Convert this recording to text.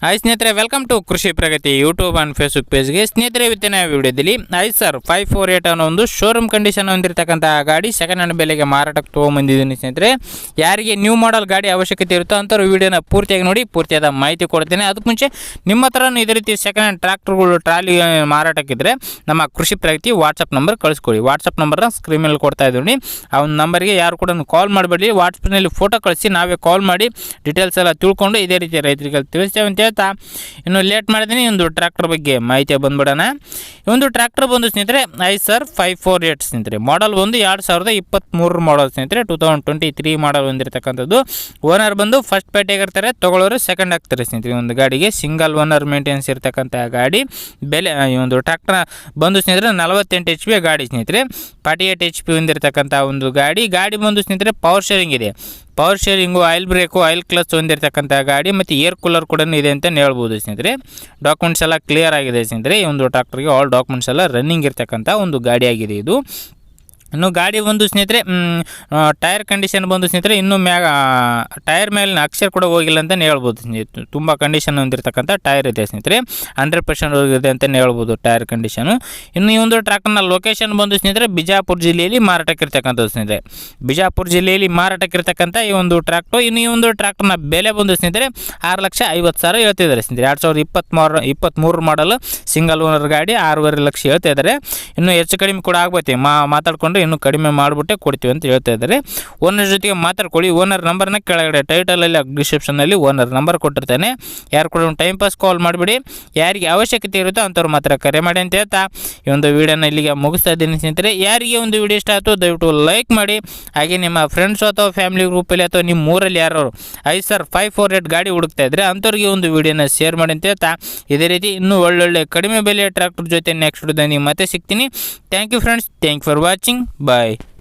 Hi ಸ್ನೇಹಿತರೆ, welcome to ಕೃಷಿ ಪ್ರಗತಿ YouTube and Facebook ಪೇಜ್ಗೆ. ಸ್ನೇಹಿತರೆ, ಇವತ್ತಿನ ವಿಡಿಯೋದಲ್ಲಿ ಐಸರ್ 548 ಅನ್ನೋ ಒಂದು ಶೋರೂಮ್ ಕಂಡೀಷನ್ ಹೊಂದಿರತಕ್ಕಂಥ ಗಾಡಿ ಸೆಕೆಂಡ್ ಹ್ಯಾಂಡ್ ಬೆಲೆಗೆ ಮಾರಾಟಕ್ಕೆ ತೊಗೊಂಬಂದಿದ್ದೀನಿ. ಸ್ನೇಹಿತರೆ, ಯಾರಿಗೆ ನ್ಯೂ ಮಾಡಲ್ ಗಾಡಿ ಅವಶ್ಯಕತೆ ಇರುತ್ತೋ ಅಂಥವ್ರು ವಿಡಿಯೋನ ಪೂರ್ತಿಯಾಗಿ ನೋಡಿ, ಪೂರ್ತಿಯಾದ ಮಾಹಿತಿ ಕೊಡ್ತೇನೆ. ಅದಕ್ಕೆ ಮುಂಚೆ ನಿಮ್ಮ ಹತ್ರನೂ ಇದೇ ರೀತಿ ಸೆಕೆಂಡ್ ಹ್ಯಾಂಡ್ ಟ್ರ್ಯಾಕ್ಟರ್ಗಳು ಟ್ರಾಲಿ ಮಾರಾಟಕ್ಕಿದ್ರೆ ನಮ್ಮ ಕೃಷಿ ಪ್ರಗತಿ ವಾಟ್ಸಪ್ ನಂಬರ್ ಕಳಿಸ್ಕೊಡಿ. ವಾಟ್ಸಪ್ ನಂಬರ್ನ ಸ್ಕ್ರೀನ್ ಮೇಲೆ ಕೊಡ್ತಾ ಇದ್ದೀನಿ. ಆ ಒಂದು ನಂಬರ್ಗೆ ಯಾರು ಕೂಡ ಕಾಲ್ ಮಾಡಬೇಡಿ, ವಾಟ್ಸಪ್ನಲ್ಲಿ ಫೋಟೋ ಕಳಿಸಿ ನಾವೇ ಕಾಲ್ ಮಾಡಿ ಡೀಟೇಲ್ಸ್ ಎಲ್ಲ ತಿಳ್ಕೊಂಡು ಇದೇ ರೀತಿ ರೈತರಿಗೆ ತಿಳಿಸ್ತೇವೆ ಅಂತ ಹೇಳ್ತಾ ಇನ್ನು ಲೇಟ್ ಮಾಡಿದ್ದೀನಿ. ಈ ಒಂದು ಟ್ರ್ಯಾಕ್ಟರ್ ಬಗ್ಗೆ ಮಾಹಿತಿ ಬಂದ್ಬಿಡೋಣ. ಈ ಒಂದು ಟ್ರ್ಯಾಕ್ಟರ್ ಬಂದು ಸ್ನೇಹಿತರೆ ಐಸರ್ 548 ಸ್ನೇಹಿತರೆ, ಮಾಡಲ್ ಬಂದು 2023 ಮಾಡಲ್ ಸ್ನೇಹಿತರೆ, 2023 ಮಾಡಲ್ ಹೊಂದಿರತಕ್ಕಂಥದ್ದು. ಓನರ್ ಬಂದು ಫಸ್ಟ್ ಪಾರ್ಟಿಯಾಗಿರ್ತಾರೆ, ತೊಗೊಳ್ಳೋರು ಸೆಕೆಂಡ್ ಆಗ್ತಾರೆ ಸ್ನೇಹಿತರೆ. ಈ ಒಂದು ಗಾಡಿಗೆ ಸಿಂಗಲ್ ಓನರ್ ಮೇಂಟೆನೆನ್ಸ್ ಇರತಕ್ಕಂಥ ಗಾಡಿ. ಬೆಲೆ ಈ ಒಂದು ಟ್ರ್ಯಾಕ್ಟರ್ ಬಂದು ಸ್ನೇಹಿತರೆ 48 HP ಗಾಡಿ ಸ್ನೇಹಿತರೆ, 48 HP ಹೊಂದಿರತಕ್ಕಂಥ ಒಂದು ಗಾಡಿ ಬಂದು ಸ್ನೇಹಿತರೆ ಪವರ್ ಶೇರಿಂಗ್ ಇದೆ. Power sharing, oil break, oil clutch ಹೊಂದಿರತಕ್ಕಂಥ ಗಾಡಿ ಮತ್ತು ಏರ್ ಕೂಲರ್ ಕೂಡ ಇದೆ ಅಂತ ಹೇಳ್ಬೋದು ಸ್ನೇಹಿತರೆ. ಡಾಕ್ಯುಮೆಂಟ್ಸ್ ಎಲ್ಲ ಕ್ಲಿಯರ್ ಆಗಿದೆ ಸ್ನೇಹಿತರೆ. ಈ ಒಂದು ಟ್ರ್ಯಾಕ್ಟರ್ಗೆ ಆಲ್ ಡಾಕ್ಯುಮೆಂಟ್ಸ್ ಎಲ್ಲ ರನ್ನಿಂಗ್ ಇರತಕ್ಕಂಥ ಒಂದು ಗಾಡಿ ಆಗಿದೆ ಇದು. ಇನ್ನು ಗಾಡಿ ಬಂದು ಸ್ನೇಹಿತರೆ ಟೈರ್ ಕಂಡೀಷನ್ ಬಂದು ಸ್ನೇಹಿತರೆ ಇನ್ನೂ ಟೈರ್ ಮೇಲಿನ ಅಕ್ಷರ ಕೂಡ ಹೋಗಿಲ್ಲ ಅಂತಲೇ ಹೇಳ್ಬೋದು ಸ್ನೇಹಿತರೆ. ತುಂಬ ಕಂಡೀಷನ್ ಹೊಂದಿರತಕ್ಕಂಥ ಟೈರ್ ಇದೆ ಸ್ನೇಹಿತರೆ, 100% ಹೋಗಿದೆ ಅಂತಲೇ ಹೇಳ್ಬೋದು ಟೈರ್ ಕಂಡೀಷನು. ಇನ್ನು ಈ ಒಂದು ಟ್ರ್ಯಾಕ್ಟರ್ನ ಲೊಕೇಶನ್ ಬಂದು ಸ್ನೇಹಿತರೆ ಬಿಜಾಪುರ ಜಿಲ್ಲೆಯಲ್ಲಿ ಮಾರಾಟಕ್ಕಿರ್ತಕ್ಕಂಥದ್ದು ಸ್ನೇಹಿತರೆ. ಬಿಜಾಪುರ ಜಿಲ್ಲೆಯಲ್ಲಿ ಮಾರಾಟಕ್ಕಿರ್ತಕ್ಕಂಥ ಈ ಒಂದು ಟ್ರ್ಯಾಕ್ಟರ್. ಇನ್ನು ಈ ಒಂದು ಟ್ರ್ಯಾಕ್ಟರ್ನ ಬೆಲೆ ಬಂದು ಸ್ನೇಹಿತರೆ 6,50,000 ಹೇಳ್ತಿದ್ದಾರೆ ಸ್ನೇಹಿತರೆ. 2023 ಮಾಡಲು ಸಿಂಗಲ್ ಓನರ್ ಗಾಡಿ 6.5 ಲಕ್ಷ ಹೇಳ್ತಾ ಇದ್ದಾರೆ. ಇನ್ನು ಹೆಚ್ಚು ಕಡಿಮೆ ಕೂಡ ಆಗ್ಬೋದು, ಮಾತಾಡ್ಕೊಂಡು ಇನ್ನೂ ಕಡಿಮೆ ಮಾಡಿಬಿಟ್ಟೆ ಕೊಡ್ತೀವಿ ಅಂತ ಹೇಳ್ತಾ ಇದ್ದಾರೆ. ಓನರ್ ಜೊತೆಗೆ ಮಾತಾಡ್ಕೊಳ್ಳಿ. ಓನರ್ ನಂಬರ್ನ ಕೆಳಗಡೆ ಟೈಟಲಲ್ಲಿ ಡಿಸ್ಕ್ರಿಪ್ಷನಲ್ಲಿ ಓನರ್ ನಂಬರ್ ಕೊಟ್ಟಿರ್ತಾನೆ. ಯಾರು ಕೂಡ ಟೈಮ್ ಪಾಸ್ ಕಾಲ್ ಮಾಡಿಬಿಡಿ. ಯಾರಿಗೆ ಅವಶ್ಯಕತೆ ಇರುತ್ತೋ ಅಂಥವ್ರು ಮಾತ್ರ ಕರೆ ಮಾಡಿ ಅಂತ ಹೇಳ್ತಾ ಈ ಒಂದು ವೀಡಿಯೋನ ಇಲ್ಲಿಗೆ ಮುಗಿಸ್ತಾ ಇದ್ದೀನಿ ಸ್ನೇಹಿತರೆ. ಯಾರಿಗೆ ಒಂದು ವೀಡಿಯೋ ಇಷ್ಟ ಆಯಿತು ದಯವಿಟ್ಟು ಲೈಕ್ ಮಾಡಿ. ಹಾಗೆ ನಿಮ್ಮ ಫ್ರೆಂಡ್ಸು ಅಥವಾ ಫ್ಯಾಮಿಲಿ ಗ್ರೂಪಲ್ಲಿ ಅಥವಾ ನಿಮ್ಮ ಊರಲ್ಲಿ ಯಾರು ಐಸರ್ 548 ಗಾಡಿ ಹುಡುಕ್ತಾ ಇದ್ದರೆ ಅಂಥವ್ರಿಗೆ ಒಂದು ವೀಡಿಯೋನ ಶೇರ್ ಮಾಡಿ ಅಂತ ಹೇಳ್ತಾ ಇದೇ ರೀತಿ ಇನ್ನೂ ಒಳ್ಳೊಳ್ಳೆ ಕಡಿಮೆ ಬೆಲೆಯ ಟ್ರ್ಯಾಕ್ಟರ್ ಜೊತೆ ನೆಕ್ಸ್ಟ್ ವಿಡಿಯೋದಲ್ಲಿ ಮತ್ತೆ ಸಿಗ್ತೀನಿ. Thank you friends, thank you for watching. Bye.